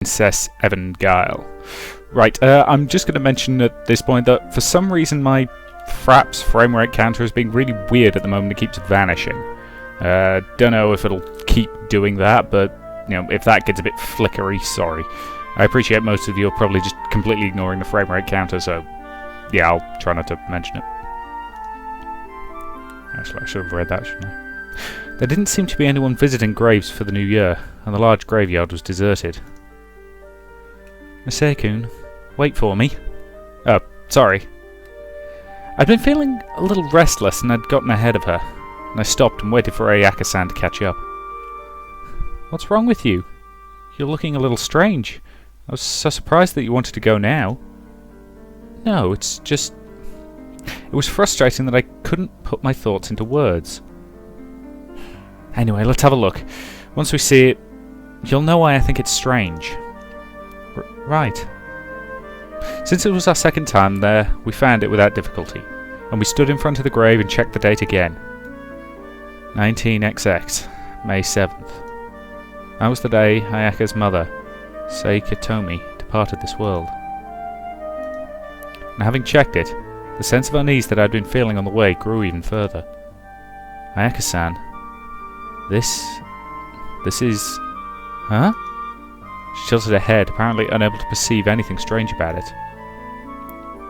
Princess Evangile. Right, I'm just going to mention at this point that for some reason my Fraps frame rate counter is being really weird at the moment. It keeps vanishing. Don't know if it'll keep doing that, but if that gets a bit flickery, sorry. I appreciate most of you are probably just completely ignoring the frame rate counter, so yeah, I'll try not to mention it. Actually, I should have read that, shouldn't I? There didn't seem to be anyone visiting graves for the new year, and the large graveyard was deserted. Masay-kun, wait for me. Oh, sorry. I'd been feeling a little restless and I'd gotten ahead of her, and I stopped and waited for Ayaka-san to catch up. What's wrong with you? You're looking a little strange. I was so surprised that you wanted to go now. No, it's just... It was frustrating that I couldn't put my thoughts into words. Anyway, let's have a look. Once we see it, you'll know why I think it's strange. Right. Since it was our second time there, we found it without difficulty, and we stood in front of the grave and checked the date again. 19XX, May 7th. That was the day Ayaka's mother, Seikitomi, departed this world. And having checked it, the sense of unease that I'd been feeling on the way grew even further. Ayaka-san, this is... Huh? She tilted her head, apparently unable to perceive anything strange about it.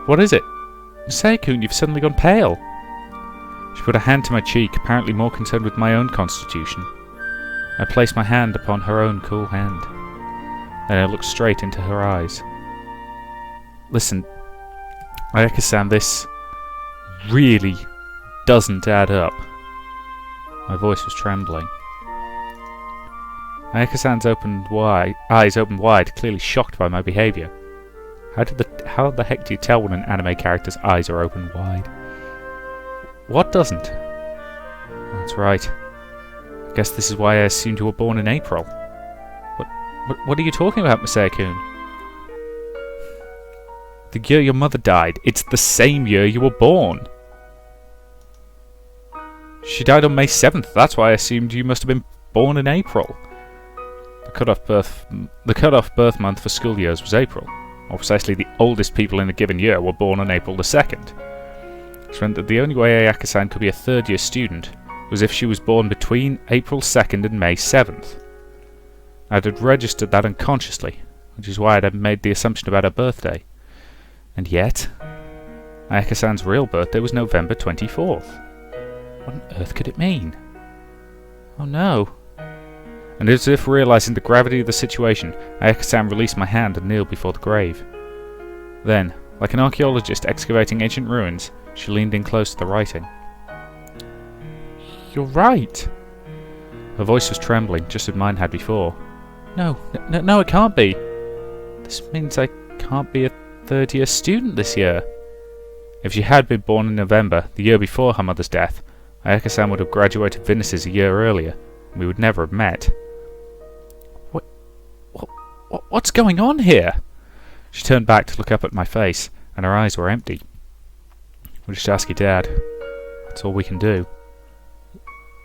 What is it? Masay-kun, you've suddenly gone pale. She put a hand to my cheek, apparently more concerned with my own constitution. I placed my hand upon her own cool hand. Then I looked straight into her eyes. Listen, Ayaka-san, this really doesn't add up. My voice was trembling. Ayaka-san's eyes opened wide, clearly shocked by my behaviour. How the heck do you tell when an anime character's eyes are open wide? What doesn't? That's right. I guess this is why I assumed you were born in April. What are you talking about, Masay-kun? The year your mother died. It's the same year you were born. She died on May 7th. That's why I assumed you must have been born in April. The cut-off birth month for school years was April, or precisely the oldest people in a given year were born on April the 2nd. This meant that the only way Ayaka-san could be a third-year student was if she was born between April 2nd and May 7th. I had registered that unconsciously, which is why I had made the assumption about her birthday. And yet, Ayaka-san's real birthday was November 24th. What on earth could it mean? Oh no. And as if realising the gravity of the situation, Ayaka-san released my hand and kneeled before the grave. Then, like an archaeologist excavating ancient ruins, she leaned in close to the writing. You're right. Her voice was trembling, just as mine had before. No, it can't be. This means I can't be a third-year student this year. If she had been born in November, the year before her mother's death, Ayaka-san would have graduated Venices a year earlier, and we would never have met. What's going on here? She turned back to look up at my face, and her eyes were empty. We'll just ask your dad. That's all we can do.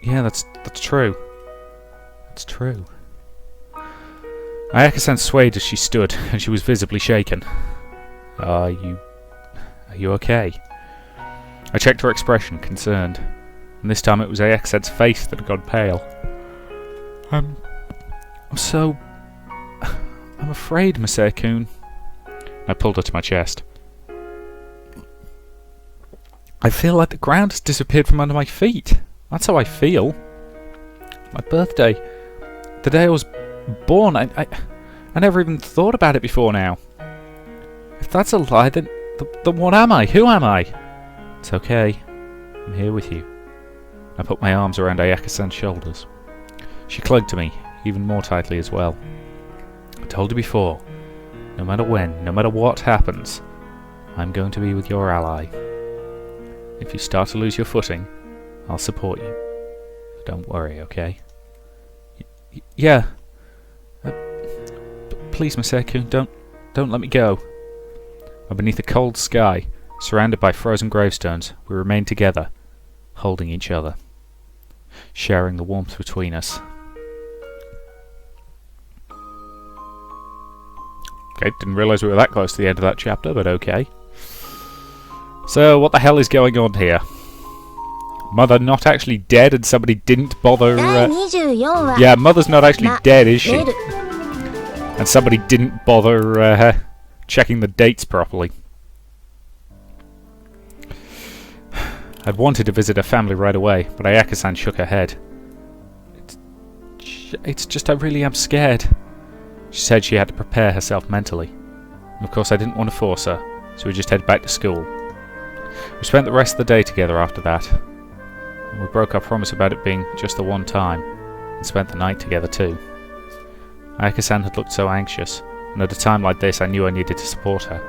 Yeah, that's true. That's true. Ayaka-san swayed as she stood, and she was visibly shaken. Are you okay? I checked her expression, concerned, and this time it was Ayaka-san's face that had gone pale. I'm afraid, Masay-kun. I pulled her to my chest. I feel like the ground has disappeared from under my feet. That's how I feel. My birthday. The day I was born. I never even thought about it before now. If that's a lie, then what am I? Who am I? It's okay. I'm here with you. I put my arms around Ayaka-san's shoulders. She clung to me, even more tightly as well. I told you before, no matter when, no matter what happens, I'm going to be with your ally. If you start to lose your footing, I'll support you. But don't worry, okay? Yeah. Please, Masay-kun, don't let me go. And beneath a cold sky, surrounded by frozen gravestones, we remained together, holding each other, sharing the warmth between us. Okay, didn't realise we were that close to the end of that chapter, but okay. So, what the hell is going on here? Mother not actually dead and somebody didn't bother... yeah, Mother's not actually dead, is she? And somebody didn't bother checking the dates properly. I'd wanted to visit her family right away, but Ayaka-san shook her head. It's just I really am scared. She said she had to prepare herself mentally. And of course I didn't want to force her, so we just headed back to school. We spent the rest of the day together after that. And we broke our promise about it being just the one time, and spent the night together too. Ayaka-san had looked so anxious, and at a time like this I knew I needed to support her.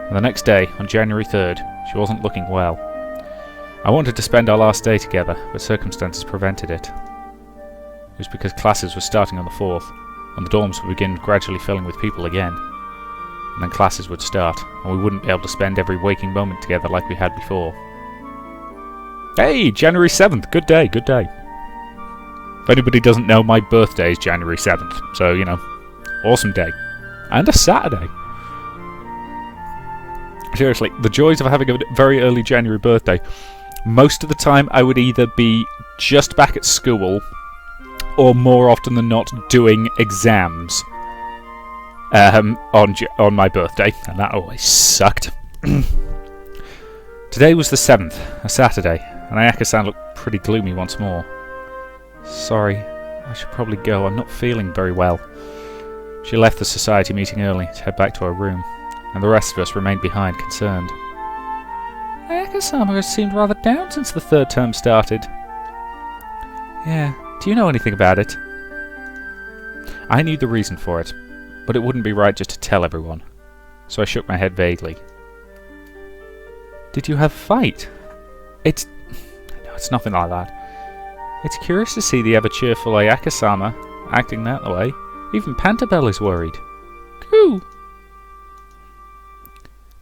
And the next day, on January 3rd, she wasn't looking well. I wanted to spend our last day together, but circumstances prevented it. It was because classes were starting on the 4th, and the dorms would begin gradually filling with people again. And then classes would start, and we wouldn't be able to spend every waking moment together like we had before. Hey, January 7th, good day, good day. If anybody doesn't know, my birthday is January 7th, so, you know, awesome day. And a Saturday. Seriously, the joys of having a very early January birthday. Most of the time I would either be just back at school, or more often than not doing exams on my birthday, and that always sucked. Today was the 7th, a Saturday, and Ayaka-san looked pretty gloomy once more. Sorry, I should probably go. I'm not feeling very well. She left the society meeting early to head back to her room, and the rest of us remained behind, concerned. Ayaka-sama has seemed rather down since the 3rd term started. Yeah, do you know anything about it? I knew the reason for it, but it wouldn't be right just to tell everyone, so I shook my head vaguely. Did you have a fight? No, it's nothing like that. It's curious to see the ever-cheerful Ayaka-sama acting that way. Even Pantabel is worried. Coo!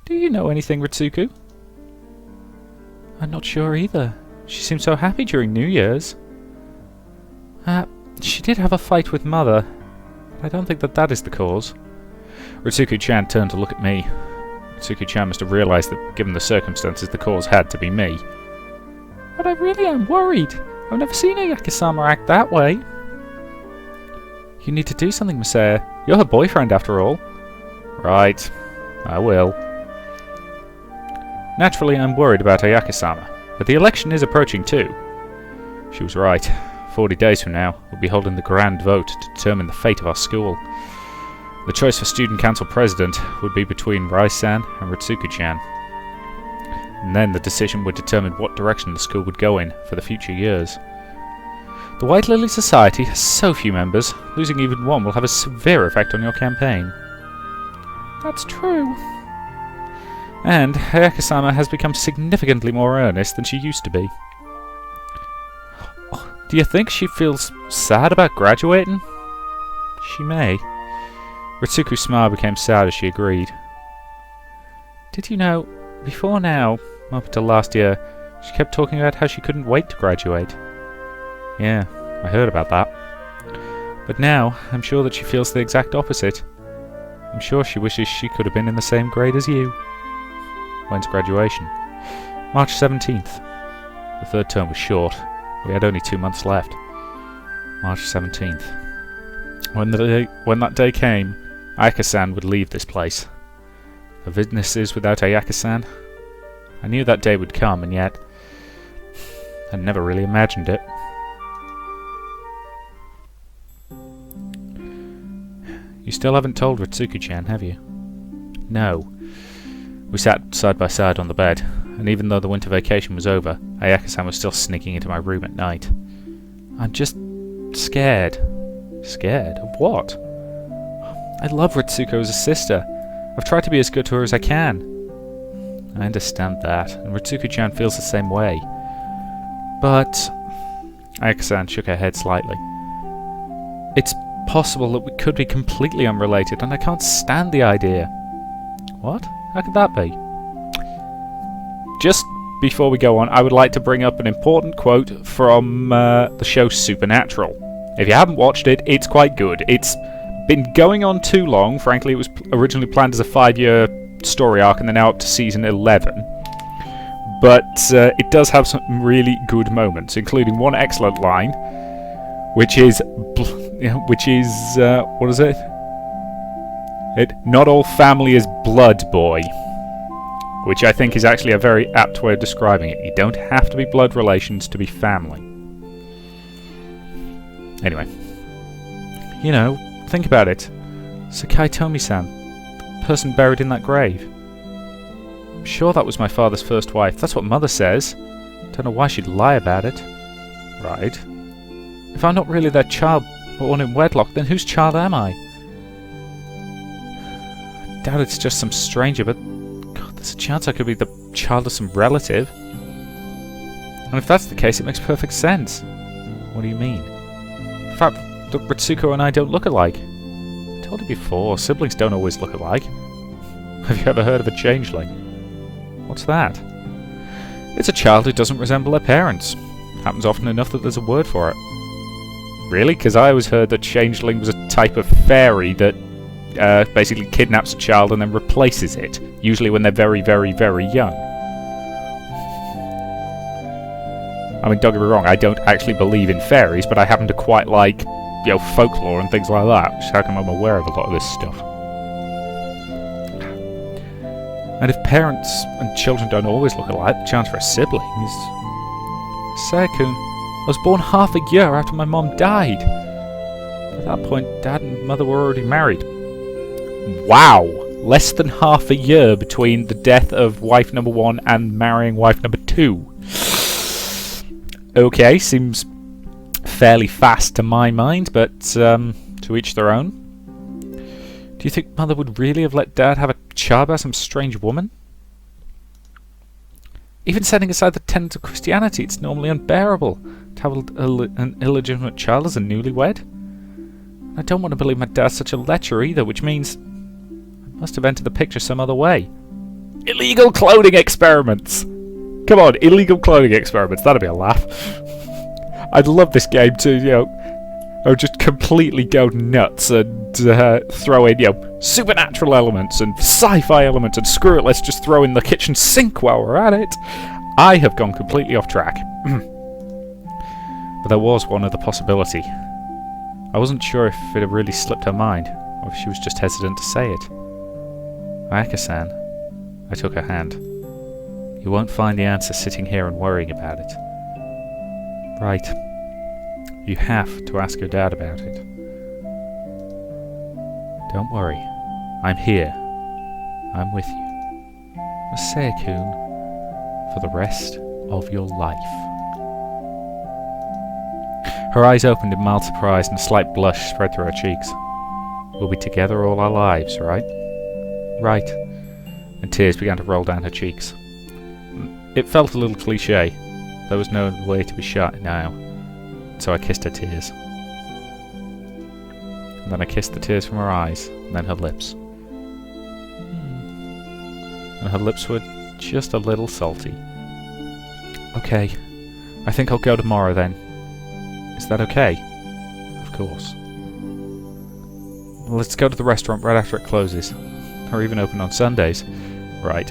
Do you know anything, Ritsuko? I'm not sure either. She seemed so happy during New Year's. She did have a fight with Mother. But I don't think that is the cause. Ritsuko-chan turned to look at me. Ritsuko-chan must have realised that, given the circumstances, the cause had to be me. But I really am worried. I've never seen Ayaka-sama act that way. You need to do something, Masaya. You're her boyfriend, after all. Right. I will. Naturally, I'm worried about Ayaka-sama, but the election is approaching too. She was right. 40 days from now, we'll be holding the grand vote to determine the fate of our school. The choice for Student Council President would be between Rai-san and Ritsuko-chan. And then the decision would determine what direction the school would go in for the future years. The White Lily Society has so few members, losing even one will have a severe effect on your campaign. That's true. And Ayaka-sama has become significantly more earnest than she used to be. Do you think she feels sad about graduating? She may. Ritsuko's smile became sad as she agreed. Did you know, before now, up until last year, she kept talking about how she couldn't wait to graduate. Yeah, I heard about that. But now, I'm sure that she feels the exact opposite. I'm sure she wishes she could have been in the same grade as you. When's graduation? March 17th. The 3rd term was short. We had only 2 months left. March 17th. When that day came, Ayaka-san would leave this place. The businesses without Ayaka-san. I knew that day would come, and yet I never really imagined it. You still haven't told Ritsuko-chan, have you? No. We sat side by side on the bed, and even though the winter vacation was over, Ayaka-san was still sneaking into my room at night. I'm just scared. Scared? Of what? I love Ritsuko as a sister. I've tried to be as good to her as I can. I understand that, and Ritsuko-chan feels the same way. But... Ayaka-san shook her head slightly. It's possible that we could be completely unrelated, and I can't stand the idea. What? How could that be? Just before we go on, I would like to bring up an important quote from the show Supernatural. If you haven't watched it, it's quite good. It's been going on too long. Frankly, it was originally planned as a 5-year story arc, and they're now up to season 11. But it does have some really good moments, including one excellent line, which is, what is it? Not all family is blood, boy. Which I think is actually a very apt way of describing it. You don't have to be blood relations to be family. Anyway. You know, think about it. Sakai Tomi-san, the person buried in that grave. I'm sure that was my father's first wife. That's what Mother says. Don't know why she'd lie about it. Right. If I'm not really their child, born in wedlock, then whose child am I? I doubt it's just some stranger, but God, there's a chance I could be the child of some relative. And if that's the case, it makes perfect sense. What do you mean? In fact, Ritsuko and I don't look alike. I told you before, siblings don't always look alike. Have you ever heard of a changeling? What's that? It's a child who doesn't resemble their parents. Happens often enough that there's a word for it. Really? Because I always heard that changeling was a type of fairy that basically kidnaps a child and then replaces it. Usually when they're very, very, very young. I mean, don't get me wrong, I don't actually believe in fairies, but I happen to quite like, you know, folklore and things like that, which is how come I'm aware of a lot of this stuff. And if parents and children don't always look alike, the chance for a sibling is... Sae-kun, I was born half a year after my mom died. At that point, Dad and Mother were already married. Wow! Less than half a year between the death of wife number 1 and marrying wife number 2. Okay, seems fairly fast to my mind, but to each their own. Do you think Mother would really have let Dad have a child by some strange woman? Even setting aside the tenets of Christianity, it's normally unbearable to have an illegitimate child as a newlywed. I don't want to believe my dad's such a lecher either, which means I must have entered the picture some other way. Illegal cloning experiments! Come on, illegal cloning experiments, that'd be a laugh. I'd love this game to, you know, just completely go nuts and throw in, you know, supernatural elements and sci-fi elements, and screw it, let's just throw in the kitchen sink while we're at it. I have gone completely off track. But there was one other possibility. I wasn't sure if it had really slipped her mind, or if she was just hesitant to say it. Ayaka-san, I took her hand. You won't find the answer sitting here and worrying about it. Right. You have to ask your dad about it. Don't worry. I'm here. I'm with you. Sae-kun, for the rest of your life. Her eyes opened in mild surprise and a slight blush spread through her cheeks. We'll be together all our lives, right? Right. And tears began to roll down her cheeks. It felt a little cliché. There was no way to be shut now. So I kissed her tears. And then I kissed the tears from her eyes, and then her lips. And her lips were just a little salty. Okay. I think I'll go tomorrow then. Is that okay? Of course. Well, let's go to the restaurant right after it closes. Or even open on Sundays. Right.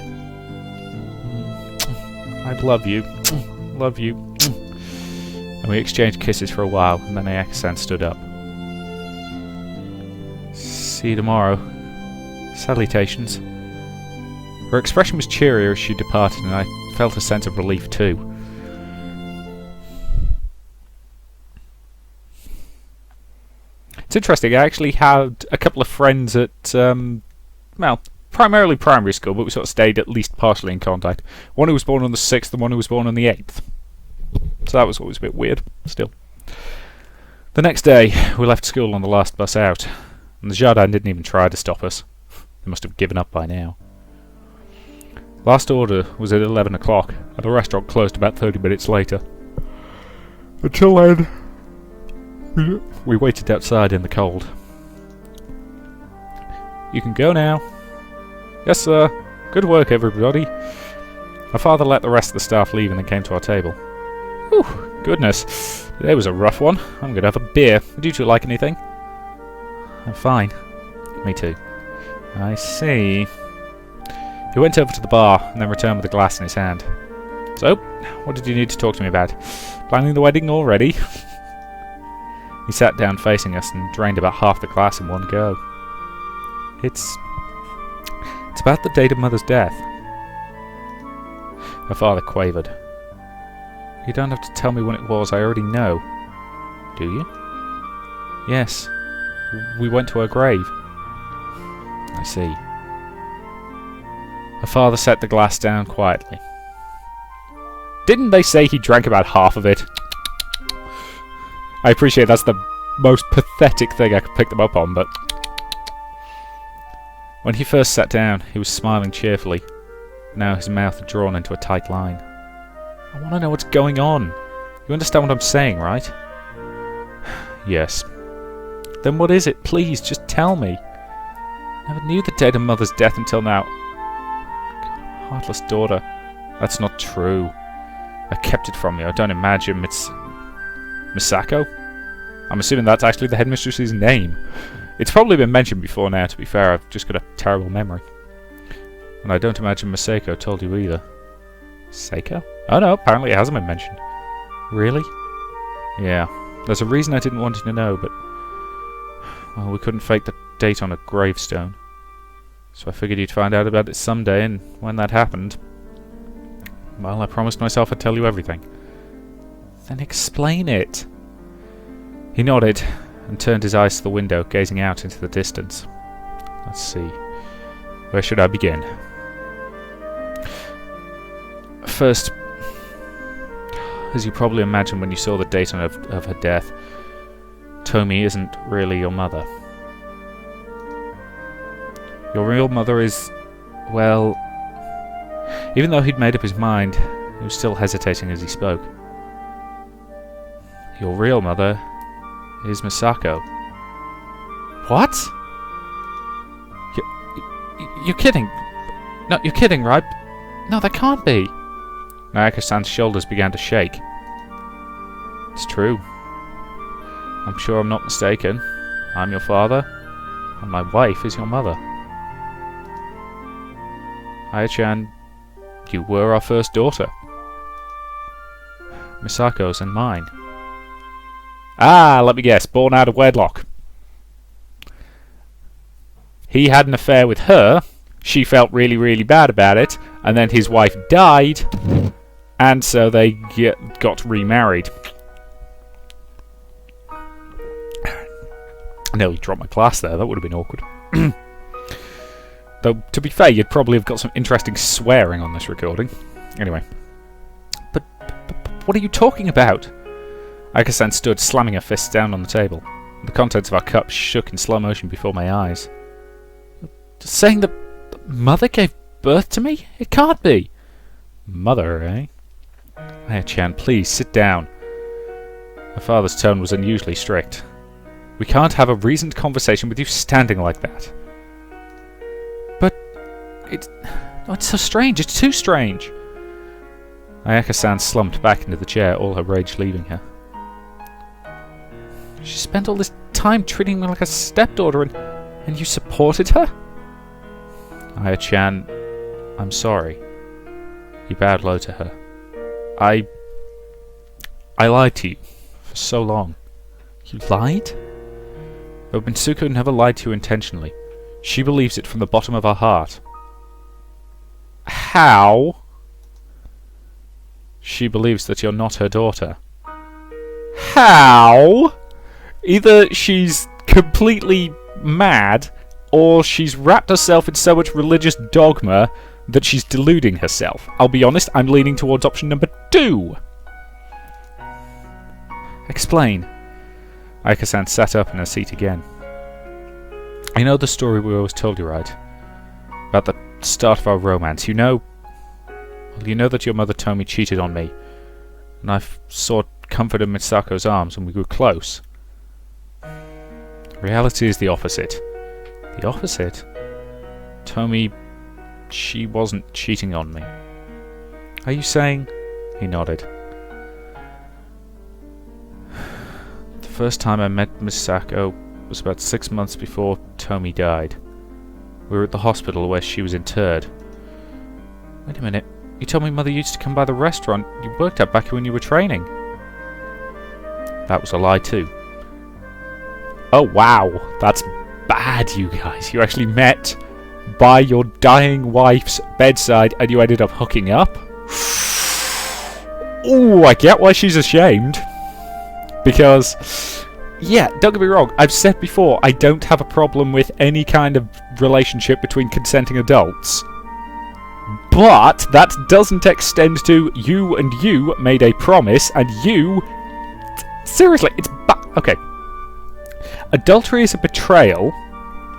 I love you. Love you. And we exchanged kisses for a while, and then Ayaka-san stood up. See you tomorrow. Salutations. Her expression was cheerier as she departed, and I felt a sense of relief too. It's interesting, I actually had a couple of friends at, well, primarily primary school, but we sort of stayed at least partially in contact. One who was born on the 6th and one who was born on the 8th. So that was always a bit weird, still. The next day, we left school on the last bus out, and the Jardin didn't even try to stop us. They must have given up by now. Last order was at 11 o'clock, and the restaurant closed about 30 minutes later. Until then, we waited outside in the cold. You can go now. Yes, sir. Good work, everybody. My father let the rest of the staff leave and then came to our table. Whew, goodness. Today was a rough one. I'm going to have a beer. Would you two like anything? I'm fine. Me too. I see. He went over to the bar and then returned with a glass in his hand. So, what did you need to talk to me about? Planning the wedding already? He sat down facing us and drained about half the glass in one go. It's about the date of Mother's death. Her father quavered. You don't have to tell me when it was, I already know. Do you? Yes. We went to her grave. I see. Her father set the glass down quietly. Didn't they say he drank about half of it? I appreciate that's the most pathetic thing I could pick them up on, but... When he first sat down, he was smiling cheerfully. Now his mouth had drawn into a tight line. I want to know what's going on. You understand what I'm saying, right? Yes. Then what is it? Please, just tell me. Never knew the date of Mother's death until now. Heartless daughter. That's not true. I kept it from you. I don't imagine it's... Misako? I'm assuming that's actually the headmistress's name. It's probably been mentioned before now, to be fair. I've just got a terrible memory. And I don't imagine Misako told you either. Seiko? Oh no, apparently it hasn't been mentioned. Really? Yeah. There's a reason I didn't want you to know, but... Well, we couldn't fake the date on a gravestone. So I figured you'd find out about it someday, and when that happened... Well, I promised myself I'd tell you everything. Then explain it. He nodded, and turned his eyes to the window, gazing out into the distance. Let's see. Where should I begin? First, as you probably imagined when you saw the date of her death, Tomi isn't really your mother. Your real mother is, well... Even though he'd made up his mind, he was still hesitating as he spoke. Your real mother is Misako. What? You're kidding? No, you're kidding, right? No, that can't be. Nayaka-san's shoulders began to shake. It's true. I'm sure I'm not mistaken. I'm your father, and my wife is your mother. Aya-chan, you were our first daughter. Misako's and mine. Ah, let me guess, born out of wedlock. He had an affair with her, she felt really, really bad about it, and then his wife died, and so they got remarried. I nearly dropped my glass there, that would have been awkward. Though, to be fair, you'd probably have got some interesting swearing on this recording. Anyway. But what are you talking about? Aya-san stood, slamming her fists down on the table. The contents of our cups shook in slow motion before my eyes. Saying that Mother gave birth to me? It can't be. Mother, eh? Aya-chan, please, sit down. Her father's tone was unusually strict. We can't have a reasoned conversation with you standing like that. But... it's so strange. It's too strange. Ayaka-san slumped back into the chair, all her rage leaving her. She spent all this time treating me like a stepdaughter and you supported her? Aya-chan, I'm sorry. He bowed low to her. I lied to you for so long. You lied? But Mitsuko never lied to you intentionally. She believes it from the bottom of her heart. How? She believes that you're not her daughter. How? Either she's completely mad, or she's wrapped herself in so much religious dogma that she's deluding herself. I'll be honest, I'm leaning towards option number 2. Explain. Ayaka-san sat up in her seat again. I know the story we always told you, right? About the start of our romance. You know... Well, you know that your mother Tomi cheated on me, and I sought comfort in Misako's arms when we grew close. Reality is the opposite. The opposite? Tomi... she wasn't cheating on me. Are you saying... He nodded. The first time I met Misako, was about 6 months before Tomi died. We were at the hospital where she was interred. Wait a minute. You told me Mother used to come by the restaurant you worked at back when you were training. That was a lie too. Oh wow, that's bad, you guys. You actually met by your dying wife's bedside and you ended up hooking up? Ooh, I get why she's ashamed. Because, yeah, don't get me wrong, I've said before, I don't have a problem with any kind of relationship between consenting adults. But that doesn't extend to you made a promise and you... Seriously, it's okay. Adultery is a betrayal,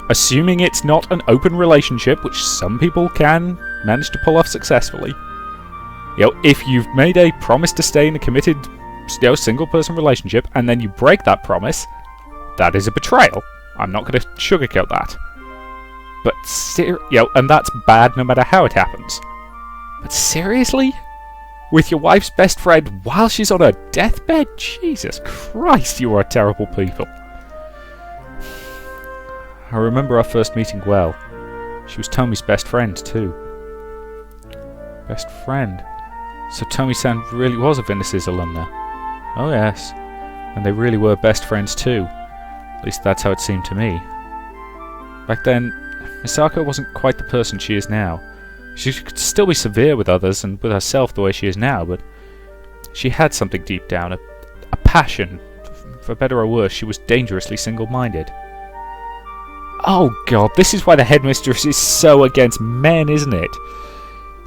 assuming it's not an open relationship, which some people can manage to pull off successfully. If you've made a promise to stay in a committed, single-person relationship, and then you break that promise, that is a betrayal. I'm not going to sugarcoat that. But and that's bad no matter how it happens. But seriously? With your wife's best friend while she's on her deathbed? Jesus Christ, you are terrible people. I remember our first meeting well. She was Tomi's best friend, too. Best friend? So Tomi-san really was a Vindices alumna? Oh yes. And they really were best friends, too. At least that's how it seemed to me. Back then, Misako wasn't quite the person she is now. She could still be severe with others and with herself the way she is now, but she had something deep down, a passion. For better or worse, she was dangerously single-minded. Oh god, this is why the Headmistress is so against men, isn't it?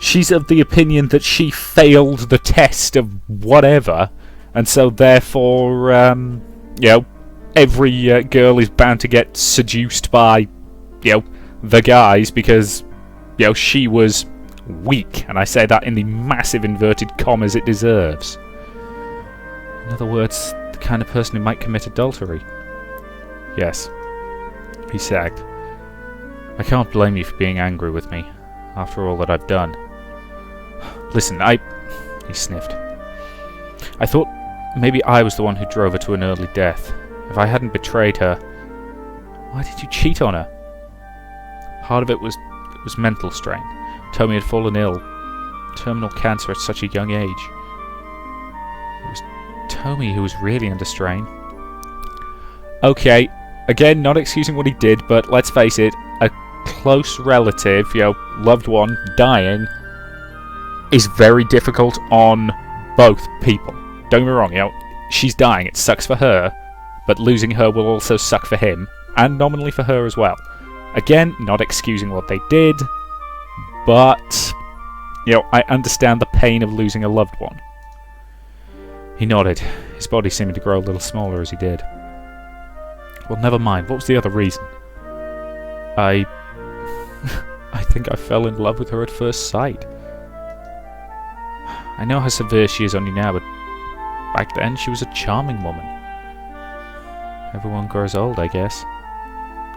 She's of the opinion that she failed the test of whatever, and so therefore, every girl is bound to get seduced by, the guys because, she was weak, and I say that in the massive inverted commas it deserves. In other words, the kind of person who might commit adultery. Yes. He sagged. I can't blame you for being angry with me, after all that I've done. Listen, he sniffed. I thought maybe I was the one who drove her to an early death. If I hadn't betrayed her... Why did you cheat on her? Part of it was mental strain. Tomi had fallen ill. Terminal cancer at such a young age. It was Tomi who was really under strain. Okay, again, not excusing what he did, but let's face it, a close relative, loved one, dying, is very difficult on both people. Don't get me wrong, she's dying, it sucks for her, but losing her will also suck for him, and nominally for her as well. Again, not excusing what they did, but, I understand the pain of losing a loved one. He nodded, his body seeming to grow a little smaller as he did. Well, never mind, what was the other reason? I think I fell in love with her at first sight. I know how severe she is on you now, but back then she was a charming woman. Everyone grows old, I guess.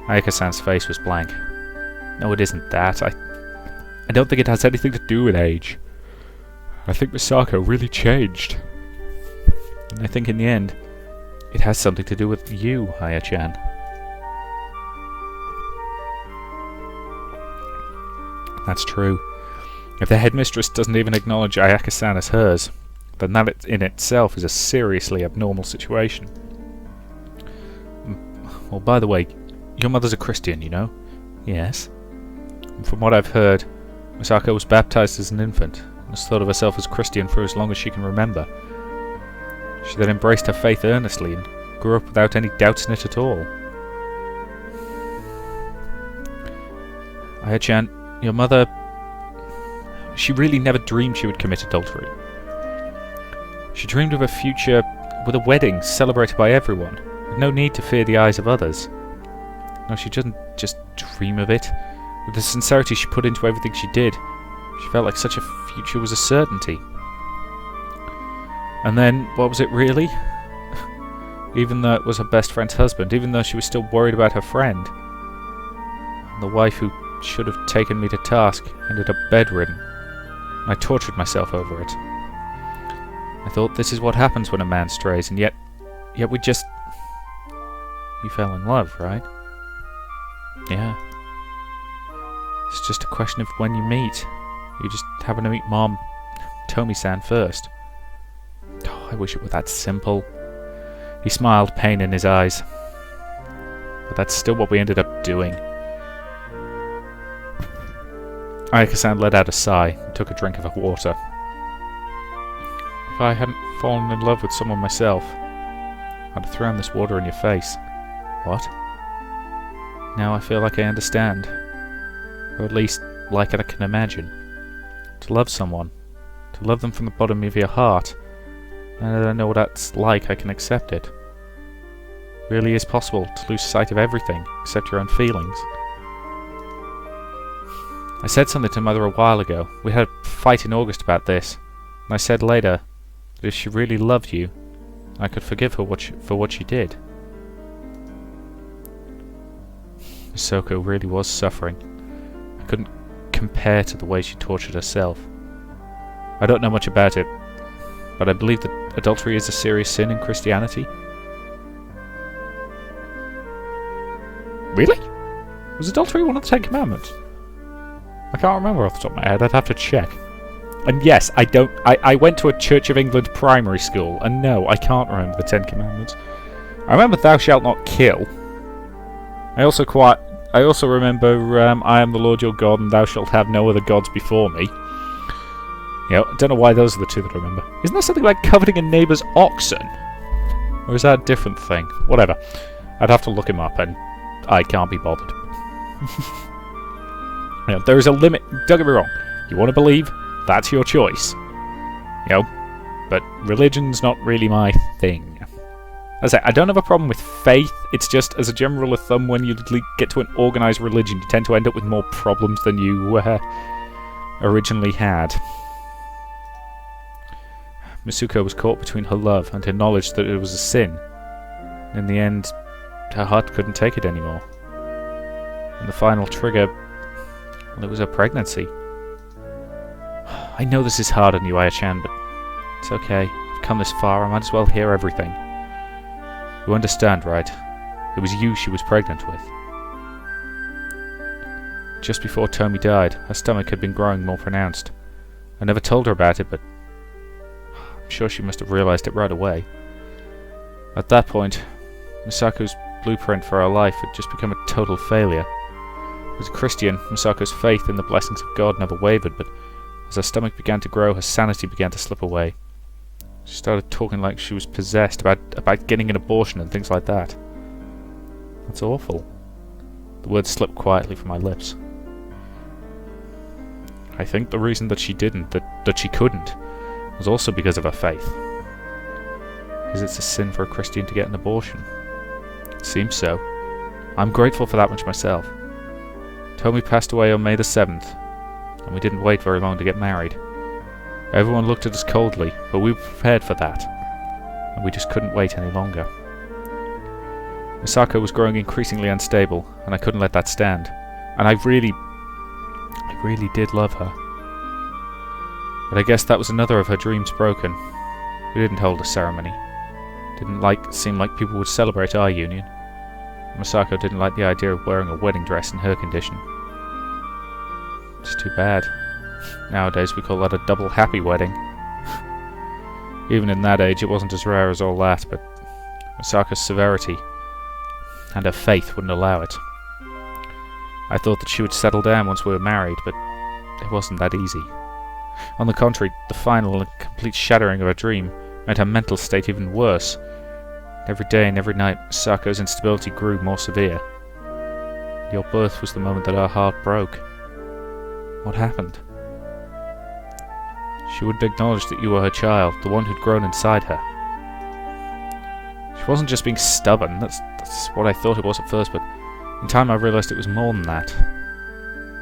Ayaka-san's face was blank. No, it isn't that. I don't think it has anything to do with age. I think Misako really changed. And I think in the end, it has something to do with you, Aya-chan. That's true. If the Headmistress doesn't even acknowledge Ayaka-san as hers, then that in itself is a seriously abnormal situation. Well, by the way, your mother's a Christian, you know? Yes. And from what I've heard, Misako was baptized as an infant, and has thought of herself as Christian for as long as she can remember. She then embraced her faith earnestly and grew up without any doubts in it at all. Aya-chan, your mother... She really never dreamed she would commit adultery. She dreamed of a future with a wedding celebrated by everyone, with no need to fear the eyes of others. No, she didn't just dream of it. With the sincerity she put into everything she did, she felt like such a future was a certainty. And then, what was it really? Even though it was her best friend's husband, even though she was still worried about her friend, the wife who should have taken me to task ended up bedridden. I tortured myself over it. I thought this is what happens when a man strays, and yet we just... You fell in love, right? Yeah. It's just a question of when you meet. You just happen to meet Mom, Tomi-san, first. Oh, I wish it were that simple. He smiled, pain in his eyes. But that's still what we ended up doing. Ayaka-san let out a sigh and took a drink of her water. If I hadn't fallen in love with someone myself, I'd have thrown this water in your face. What? Now I feel like I understand. Or at least, like I can imagine. To love someone. To love them from the bottom of your heart. And I don't know what that's like, I can accept it. It really is possible to lose sight of everything, except your own feelings. I said something to Mother a while ago. We had a fight in August about this. And I said later that if she really loved you, I could forgive her for what she did. Misako really was suffering. I couldn't compare to the way she tortured herself. I don't know much about it, but I believe that adultery is a serious sin in Christianity. Really? Was adultery one of the Ten Commandments? I can't remember off the top of my head. I'd have to check. And yes, I went to a Church of England primary school, and no, I can't remember the Ten Commandments. I remember "Thou shalt not kill." I also remember "I am the Lord your God, and thou shalt have no other gods before me." You know, I don't know why those are the two that I remember. Isn't there something like coveting a neighbour's oxen? Or is that a different thing? Whatever. I'd have to look him up, and I can't be bothered. You know, there is a limit. Don't get me wrong. You want to believe? That's your choice. You know, but religion's not really my thing. As I say, I don't have a problem with faith. It's just, as a general rule of thumb, when you get to an organised religion, you tend to end up with more problems than you originally had. Misuko was caught between her love and her knowledge that it was a sin. In the end, her heart couldn't take it anymore. And the final trigger, well, it was her pregnancy. I know this is hard on you, Aya-chan, but it's okay. I've come this far, I might as well hear everything. You understand, right? It was you she was pregnant with. Just before Tomi died, her stomach had been growing more pronounced. I never told her about it, but I'm sure she must have realised it right away. At that point, Misako's blueprint for her life had just become a total failure. As a Christian, Misako's faith in the blessings of God never wavered, but as her stomach began to grow, her sanity began to slip away. She started talking like she was possessed about getting an abortion and things like that. That's awful. The words slipped quietly from my lips. I think the reason that she didn't, that she couldn't, was also because of her faith. Because it's a sin for a Christian to get an abortion. It seems so. I'm grateful for that much myself. Tomi passed away on May the 7th, and we didn't wait very long to get married. Everyone looked at us coldly, but we were prepared for that, and we just couldn't wait any longer. Misako was growing increasingly unstable, and I couldn't let that stand. And I really did love her. But I guess that was another of her dreams broken. We didn't hold a ceremony. Didn't seem like people would celebrate our union. Misako didn't like the idea of wearing a wedding dress in her condition. It's too bad. Nowadays we call that a double happy wedding. Even in that age it wasn't as rare as all that, but Misako's severity and her faith wouldn't allow it. I thought that she would settle down once we were married, but it wasn't that easy. On the contrary, the final and complete shattering of her dream made her mental state even worse. Every day and every night, Misako's instability grew more severe. Your birth was the moment that her heart broke. What happened? She wouldn't acknowledge that you were her child, the one who'd grown inside her. She wasn't just being stubborn, that's what I thought it was at first, but in time I realised it was more than that.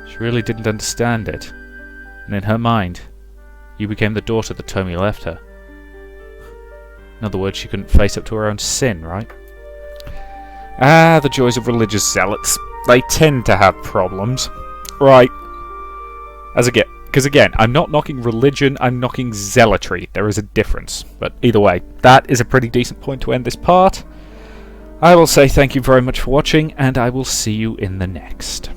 She really didn't understand it, and in her mind, you became the daughter that Tomi left her. In other words, she couldn't face up to her own sin, right? Ah, the joys of religious zealots. They tend to have problems. Right. Because again, I'm not knocking religion, I'm knocking zealotry. There is a difference. But either way, that is a pretty decent point to end this part. I will say thank you very much for watching, and I will see you in the next.